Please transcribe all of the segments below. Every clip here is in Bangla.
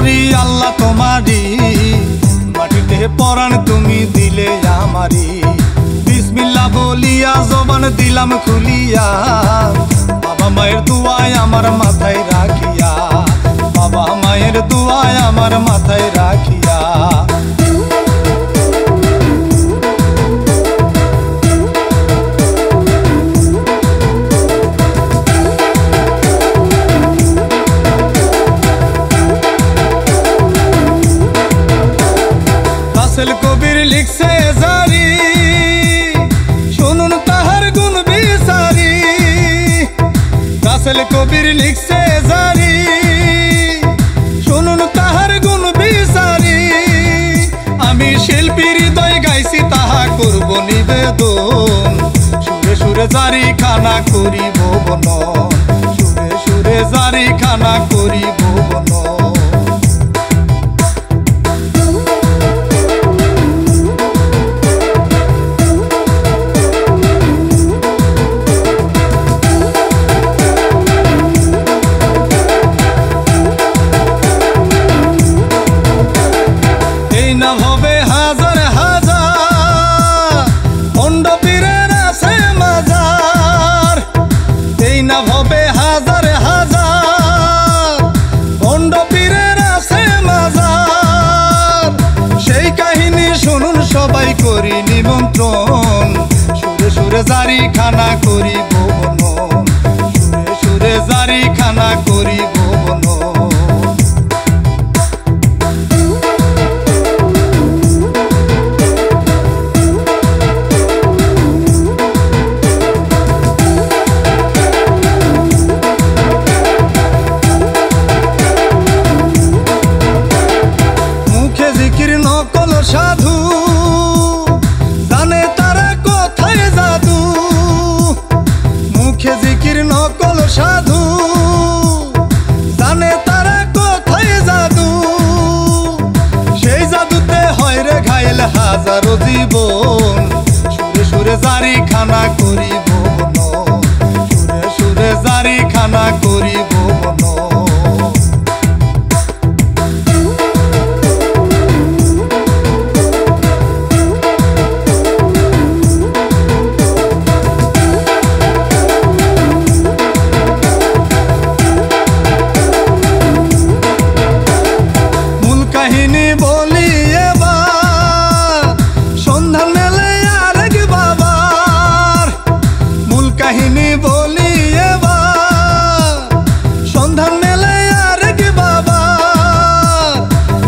করি আল্লাহ তোমারি, মাটিতে পরাণ তুমি দিলে আমারি। বিসমিল্লাহ বলিয়া জবান দিলাম খুলিয়া, বাবা মায়ের দুয়ায় আমার মাথায় রাখিয়া, বাবা মায়ের দুয়ায় আমার মাথায় রাখিয়া। রাসেল কবির লিখছে জারি, শুনুন তাহার গুণ বিচারি। রাসেল কবির লিখছে জারি, শুনুন তাহার গুণ বিচারি। আমি শিল্পীর হৃদয় গাইছি তাহা করব নিবেদন, সুরে সুরে জারি খানা করিব বনন, সুরে সুরে জারি খানা করিব বনন। হবে হাজার হাজার ভণ্ড পীরের আছে মাজার, এই না হবে হাজার হাজার ভণ্ড পীরের আছে মাজার। সেই কাহিনী শুনুন সবাই করি নিমন্ত্রণ, সুরে সুরে জারি খানা করিব বনন, সুরে সুরে জারি খানা করিব বনন। নকল সাধু জানে তারা কোথায় জাদু, মুখে জিকির নকল সাধু জানে তারা কোথায় জাদু। সেই জাদুতে হয় রে ঘায়েল হাজারো জীবন, সুরে সুরে জারি খানা করিব বনন, সুরে সুরে জারি খানা করিব বনন। কাহিনী বলি এবার সন্ধান মেলে আরেক বাবার, মূল কাহিনী বলি এবার সন্ধান মেলে আরেক বাবার।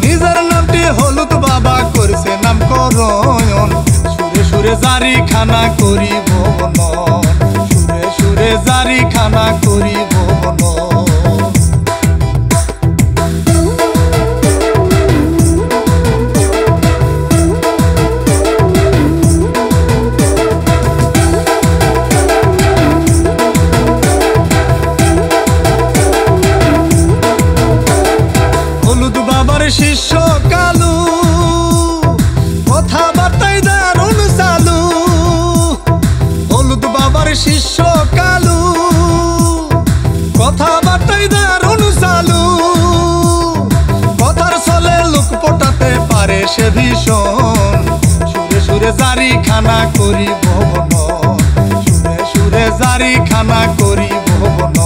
নিজের নামটি হলুদ বাবা করছে নামকরণ, সুরে সুরে জারি খানা করিব বনন, সুরে সুরে জারি খানা করিব বনন। বাবার শিষ্য কালু কথাবার্তায় দারুণ চালু, হলুদ বাবার শিষ্য কালু কথাবার্তায় দারুণ চালু। কথার চলে লোক পটাতে পারে সে ভীষণ, সুরে সুরে জারি খানা করিব বনন, সুরে সুরে জারি খানা করিব বনন।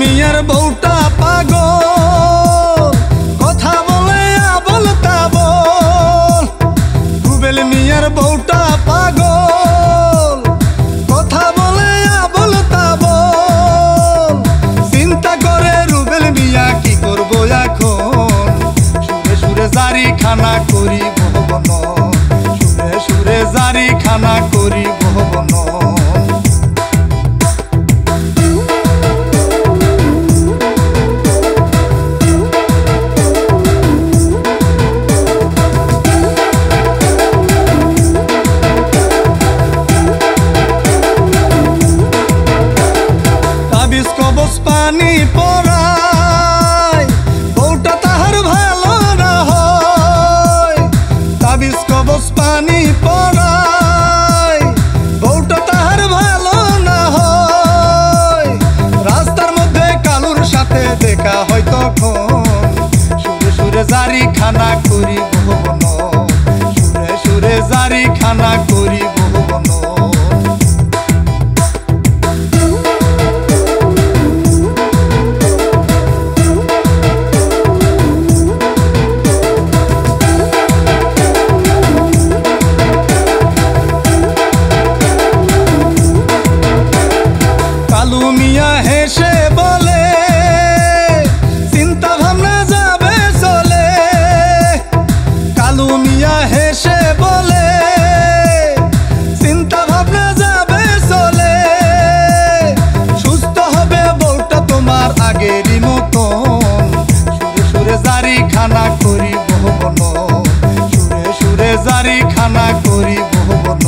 মিয়ার বউটা পাগল কথা বলে আবল তাবল, রুবেল মিয়ার বউটা পাগল কথা বলে আবল তাবল। চিন্তা করে রুবেল মিয়া কি করব এখন, সুরে সুরে জারি খানা করিব বনন, সুরে সুরে জারি খানা করিব বনন। পানি পড়া পানি পড়ায়, বউটা তাহার ভালো না হয়। রাস্তার মধ্যে কালুর সাথে দেখা হয় তখন, সুরে সুরে জারি খানা করি ভুবন, সুরে সুরে জারি খানা করি ভুবন। কালু মিয়া হেসে বলে, চিন্তা ভাবনা যাবে চলে। কালু মিয়া হেসে বলে, চিন্তা ভাবনা যাবে চলে। সুস্থ হবে বউটা তোমার আগেরই মতন, সুরে সুরে জারি খানা করি ভুবন, সুরে সুরে জারি খানা করি ভুবন।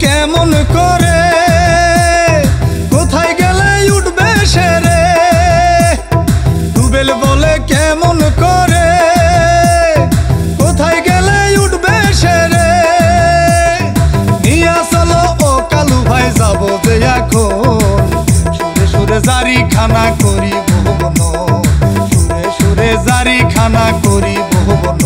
কেমন করে কোথায় গেলে উঠবে সেরে, রুবেল বলে কেমন করে কোথায় গেলে উঠবে সেরে। নিয়া চলো ও কালু ভাই যাবো যে এখন, সুরে সুরে জারি খানা করি ভুবন, সুরে সুরে জারি খানা করি ভুবন।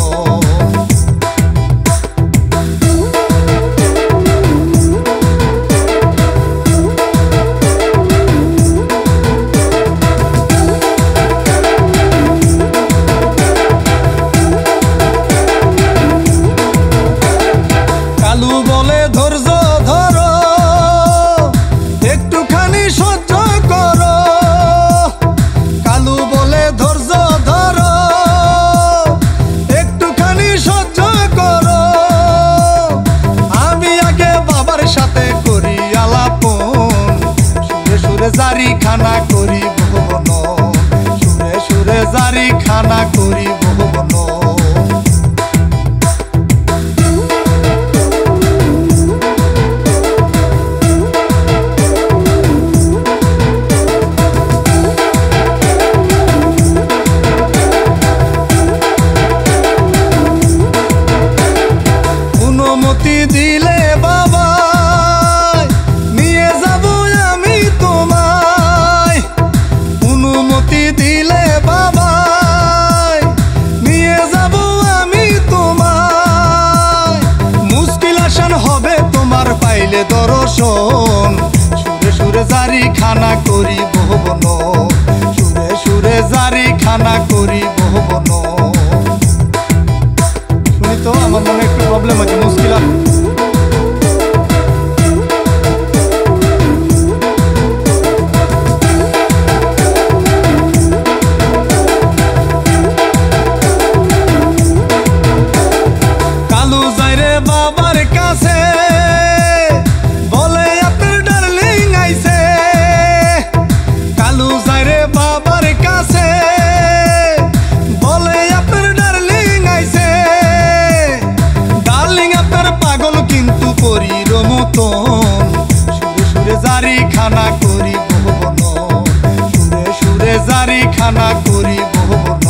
কালু বলে ধৈর্য ধরো, একটুখানি সহ্য করো। কালু বলে ধৈর্য ধরো, একটুখানি সহ্য করো। আমি আগে বাবার সাথে করি আলাপন, সুরে সুরে জারি খানা করি ভুবন, সুরে সুরে জারি খানা করি ভুবন। অনুমতি দিলে বাবা নিয়ে যাব আমি তোমায়, অনুমতি দিলে বাবা নিয়ে যাব আমি তোমায়। মুশকিল আসান হবে তোমার পাইলে দর্শন, সুরে সুরে জারি খানা করি ভুবন, সুরে সুরে জারি খানা করি ভুবন। শুনি তো আমার মনে একটু প্রবলেম আছে, মুশকিল। কালু যাইরে বাবার কাছে বলে আপনার ডার্লিং আইছে, কালু যাইরে বাবার কাছে বলে আপনার ডার্লিং আইছে। ডার্লিং আপনার পাগল কিন্তু পরির মতন, সুরে সুরে জারি খানা করি ভুবন, সুরে সুরে জারি খানা করি ভুবন।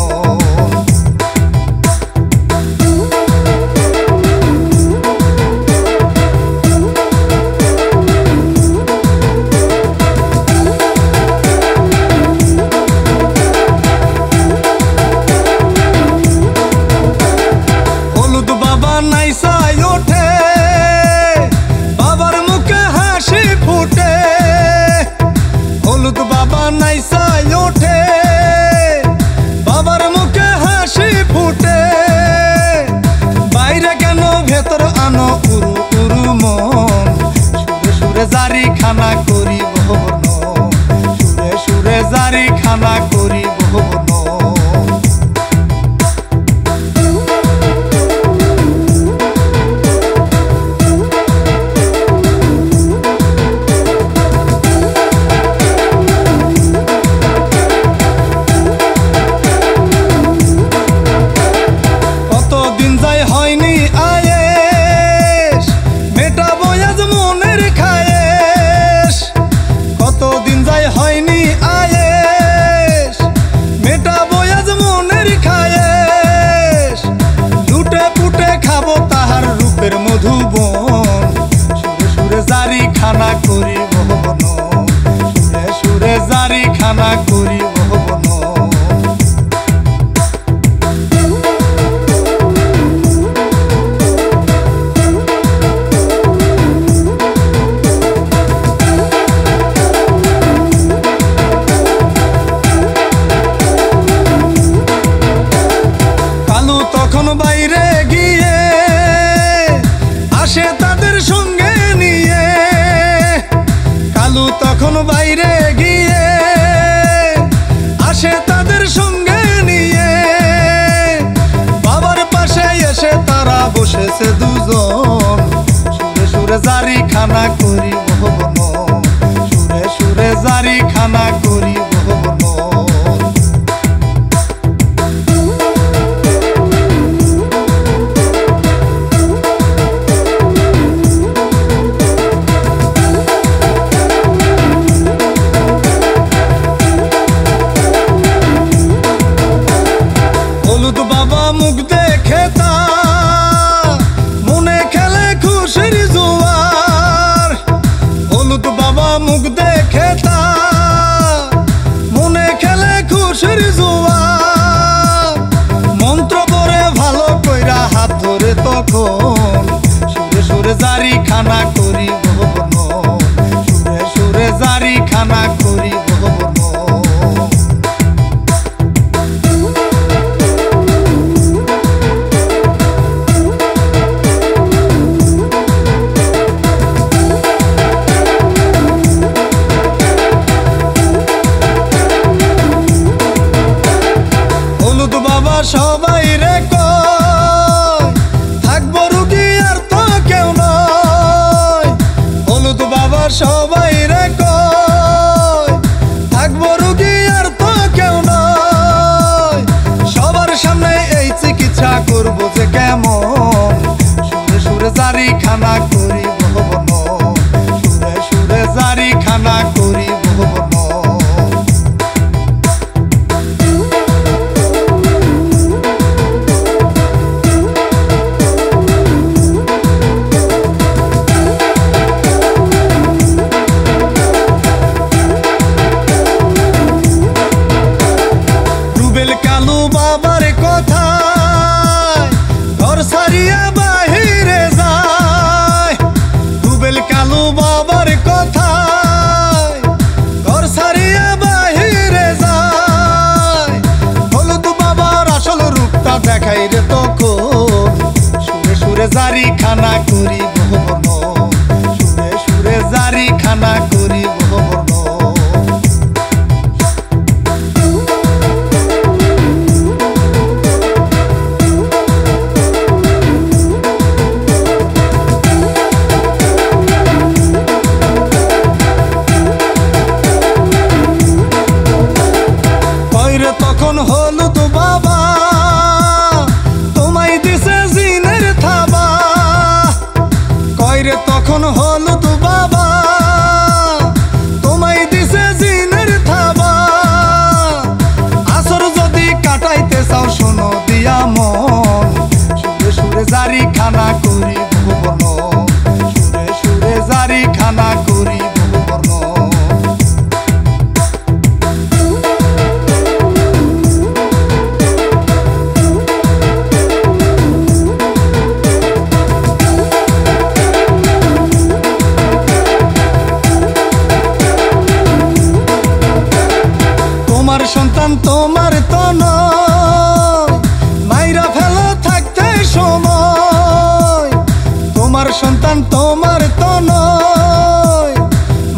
হলুদ বাবা নাইসায় ওঠে, বাবার মুখে হাসি ফুটে। হলুদ বাবা নাইসায় ওঠে, বাবার মুখে হাসি ফুটে। বাইরে কেন ভেতর আনো উরু উরু মন, সুরে সুরে জারি খানা করি ভুবন, সুরে সুরে জারি খানা করি ভুবন। খানা করিব বনন। কালু তখন বাইরে গিয়ে আসে তাদের সঙ্গে নিয়ে, কালু তখন বাইরে গিয়ে আসে তাদের সঙ্গে নিয়ে, বাবার পাশে এসে তারা বসেছে দুজন, সুরে সুরে জারি খানা করিব বনন, সুরে সুরে জারি খানা করিব বনন। হলুদ বাবা মুখ দেখে তা মনে খেলে খুশির জোয়ার, হলুদ বাবা মুখ দেখে তা মনে খেলে খুশির জোয়ার, মন্ত্র পড়ে ভালো কইরা হাত ধরে তখন সুরে সুরে জারি খানা করিব বনন, সুরে সুরে জারি খানা করিব বনন। সবাই রে কয় থাকবো রুগী আর তো কেউ নয়, হলুদ বাবা সবাই রে কয় থাকবো রুগী আর তো কেউ নয়, সবার সামনে এই চিকিৎসা করবো যে কেমন, সুরে সুরে জারি খানা করিব বনন, সুরে সুরে জারি খানা করিব বনন। কালু বাবার কথা ঘর ছাড়িয়া বাহিরে যায়, রুবেল কালু বাবার কথা ঘর ছাড়িয়া বাহিরে যায়, হলুদ বাবার আসল রূপটা দেখাই রে তখন, সুরে সুরে জারি খানা করিব বনন, সুরে সুরে জারি খানা করিব বনন। তখন হলুদ বাবা তোমায় দিছে জিনের থাবা, কইরে তখন হলুদ বাবা তোমায় দিছে জিনের থাবা, আসর যদি কাটাইতে চাও শোনো দিয়া মন, সুরে সুরে জারি খানা করিব বনন, সুরে সুরে জারি খানা করিব বনন। তোমার সন্তান তোমার তো নয়, মাইরা ফেলো থাকতে সময়, তোমার সন্তান তোমার তো নয়,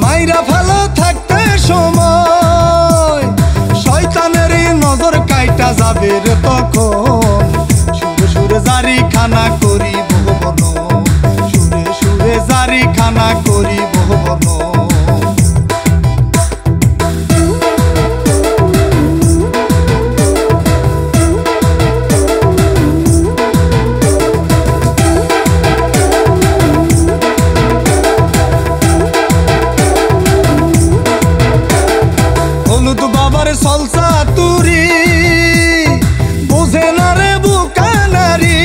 মাইরা ফেলো থাকতে সময়, শয়তানেরই নজর কাইটা যাবে রে তখন, সুরে সুরে জারি খানা করিব বনন, সুরে সুরে জারি খানা করিব বনন। হলুদ বাবার সলসা তুরি বুঝে না রে বুকানারি,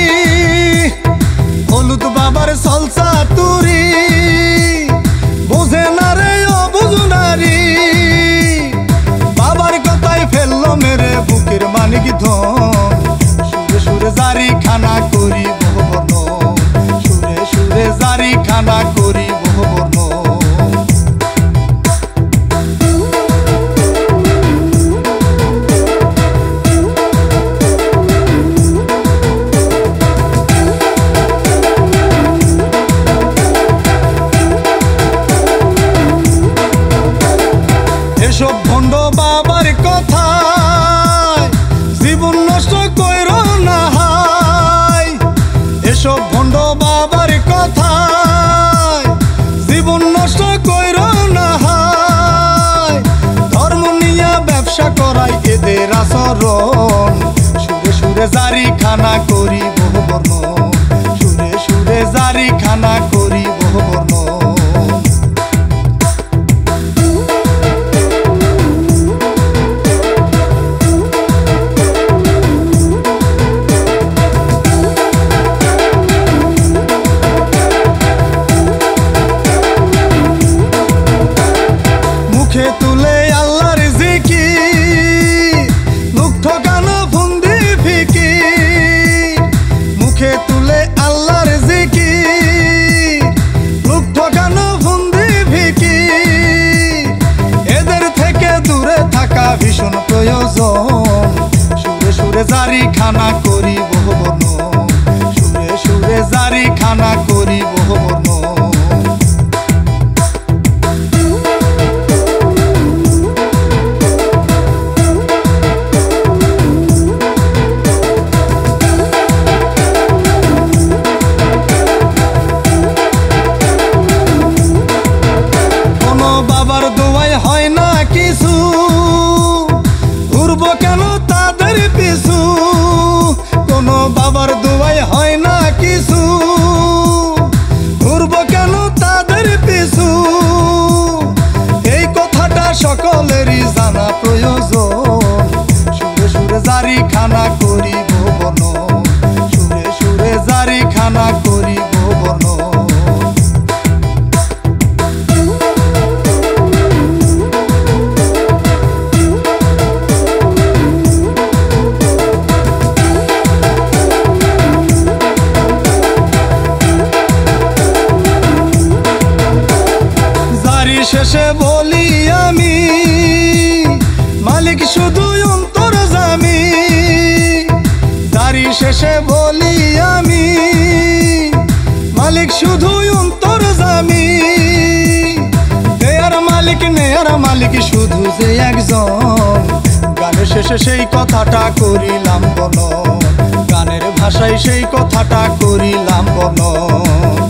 হলুদ বাবার সলসা তুরি বুঝে না রে নিজের আচরণ সুরে সুরে জারি খানা করিব বর্ণন সুরে সুরে জারি খানা করিব বর্ণন মুখে তুলে আল্লাহর জিকির মুখ ঠকানো ফন্দি ফিকির মুখে তুলে আল্লাহর জিকির মুখ ঠকানো ফন্দি ফিকির এদের থেকে দূরে থাকা ভীষণ প্রয়োজন সুরে সুরে জারি খানা করিব বর্ণন সুরে সুরে জারি খানা করিব বর্ণন বাবার দোয়ায় হয় না কিছু ঘুরবো কেন তাদের পিছু কোনো বাবার দোয়ায় হয় না কিছু ঘুরবো কেন তাদের পিছু এই কথাটা সকলেরই জানা প্রয়োজন সুরে সুরে জারি খানা করিব বর্ণন সুরে সুরে জারি খানা করিব বর্ণন শেষে বলি আমি মালিক শুধু অন্তর্যামী জারি শেষে বলি আমি মালিক শুধু অন্তর্যামী দেয়ার মালিক নেয়ার মালিক শুধু যে একজন গানের শেষে সেই কথাটা করিলাম বর্ণন গানের ভাষায় সেই কথাটা করিলাম বর্ণন